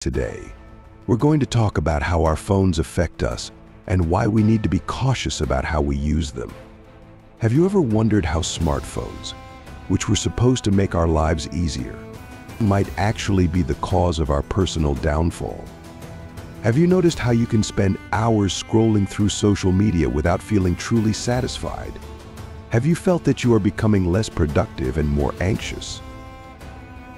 Today, we're going to talk about how our phones affect us and why we need to be cautious about how we use them. Have you ever wondered how smartphones, which were supposed to make our lives easier, might actually be the cause of our personal downfall? Have you noticed how you can spend hours scrolling through social media without feeling truly satisfied? Have you felt that you are becoming less productive and more anxious?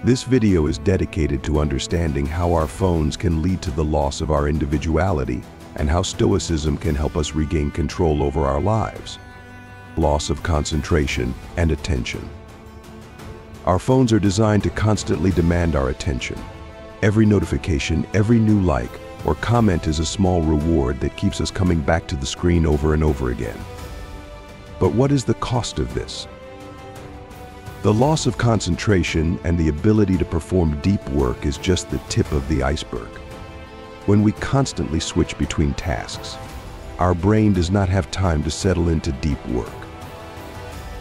This video is dedicated to understanding how our phones can lead to the loss of our individuality and how Stoicism can help us regain control over our lives. Loss of concentration and attention. Our phones are designed to constantly demand our attention. Every notification, every new like, or comment is a small reward that keeps us coming back to the screen over and over again. But what is the cost of this? The loss of concentration and the ability to perform deep work is just the tip of the iceberg. When we constantly switch between tasks, our brain does not have time to settle into deep work.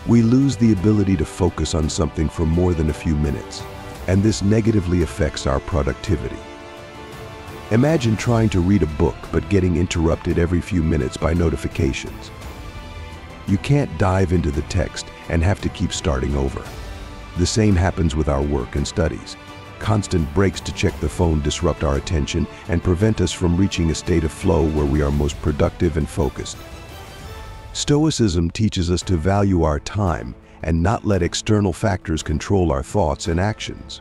We lose the ability to focus on something for more than a few minutes, and this negatively affects our productivity. Imagine trying to read a book but getting interrupted every few minutes by notifications. You can't dive into the text and have to keep starting over. The same happens with our work and studies. Constant breaks to check the phone disrupt our attention and prevent us from reaching a state of flow where we are most productive and focused. Stoicism teaches us to value our time and not let external factors control our thoughts and actions.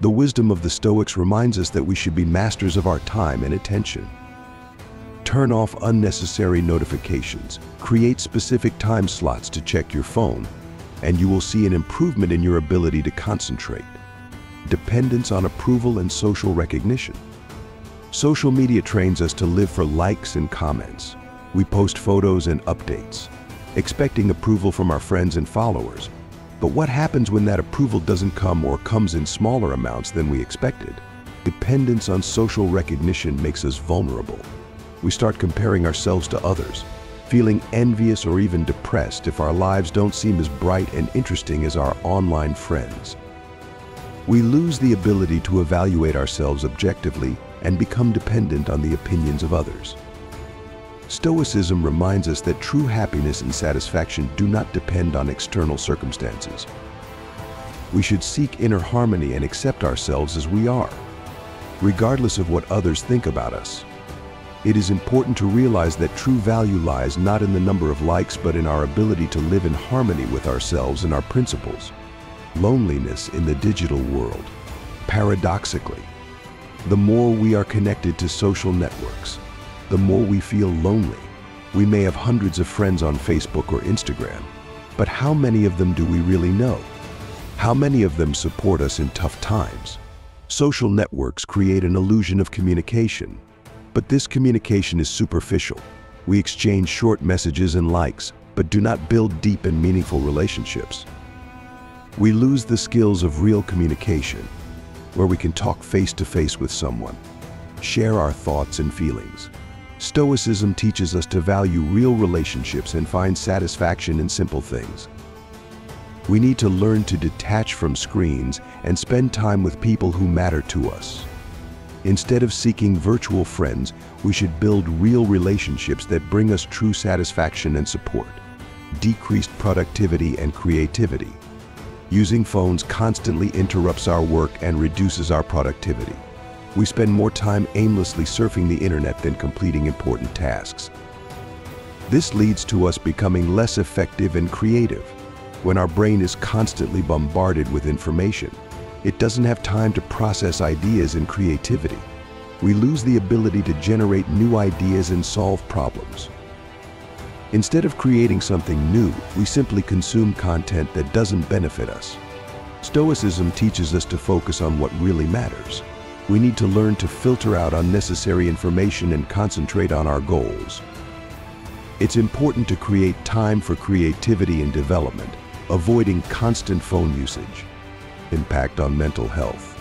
The wisdom of the Stoics reminds us that we should be masters of our time and attention. Turn off unnecessary notifications, create specific time slots to check your phone, and you will see an improvement in your ability to concentrate. Dependence on approval and social recognition. Social media trains us to live for likes and comments. We post photos and updates, expecting approval from our friends and followers. But what happens when that approval doesn't come or comes in smaller amounts than we expected? Dependence on social recognition makes us vulnerable. We start comparing ourselves to others, feeling envious or even depressed if our lives don't seem as bright and interesting as our online friends. We lose the ability to evaluate ourselves objectively and become dependent on the opinions of others. Stoicism reminds us that true happiness and satisfaction do not depend on external circumstances. We should seek inner harmony and accept ourselves as we are, regardless of what others think about us. It is important to realize that true value lies not in the number of likes but in our ability to live in harmony with ourselves and our principles. Loneliness in the digital world. Paradoxically, the more we are connected to social networks, the more we feel lonely. We may have hundreds of friends on Facebook or Instagram, but how many of them do we really know? How many of them support us in tough times? Social networks create an illusion of communication. But this communication is superficial. We exchange short messages and likes, but do not build deep and meaningful relationships. We lose the skills of real communication, where we can talk face to face with someone, share our thoughts and feelings. Stoicism teaches us to value real relationships and find satisfaction in simple things. We need to learn to detach from screens and spend time with people who matter to us. Instead of seeking virtual friends, we should build real relationships that bring us true satisfaction and support. Decreased productivity and creativity. Using phones constantly interrupts our work and reduces our productivity. We spend more time aimlessly surfing the internet than completing important tasks. This leads to us becoming less effective and creative. When our brain is constantly bombarded with information, it doesn't have time to process ideas and creativity. We lose the ability to generate new ideas and solve problems. Instead of creating something new, we simply consume content that doesn't benefit us. Stoicism teaches us to focus on what really matters. We need to learn to filter out unnecessary information and concentrate on our goals. It's important to create time for creativity and development, avoiding constant phone usage. Impact on mental health.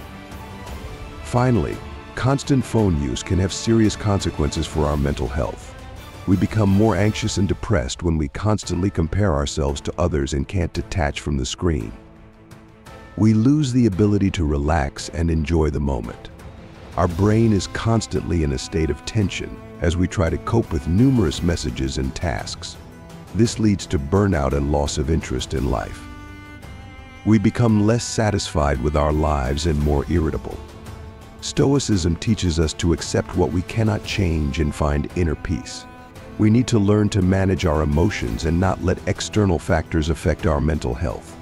Finally, constant phone use can have serious consequences for our mental health. We become more anxious and depressed when we constantly compare ourselves to others and can't detach from the screen. We lose the ability to relax and enjoy the moment. Our brain is constantly in a state of tension as we try to cope with numerous messages and tasks. This leads to burnout and loss of interest in life. We become less satisfied with our lives and more irritable. Stoicism teaches us to accept what we cannot change and find inner peace. We need to learn to manage our emotions and not let external factors affect our mental health.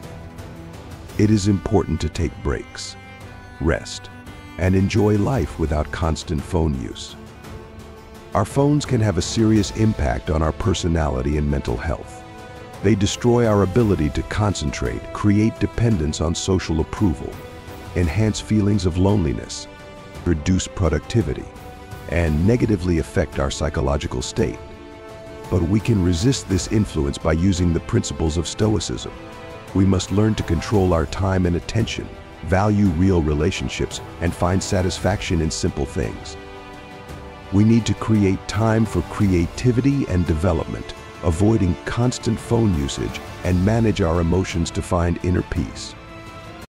It is important to take breaks, rest, and enjoy life without constant phone use. Our phones can have a serious impact on our personality and mental health. They destroy our ability to concentrate, create dependence on social approval, enhance feelings of loneliness, reduce productivity, and negatively affect our psychological state. But we can resist this influence by using the principles of Stoicism. We must learn to control our time and attention, value real relationships, and find satisfaction in simple things. We need to create time for creativity and development, avoiding constant phone usage, and manage our emotions to find inner peace.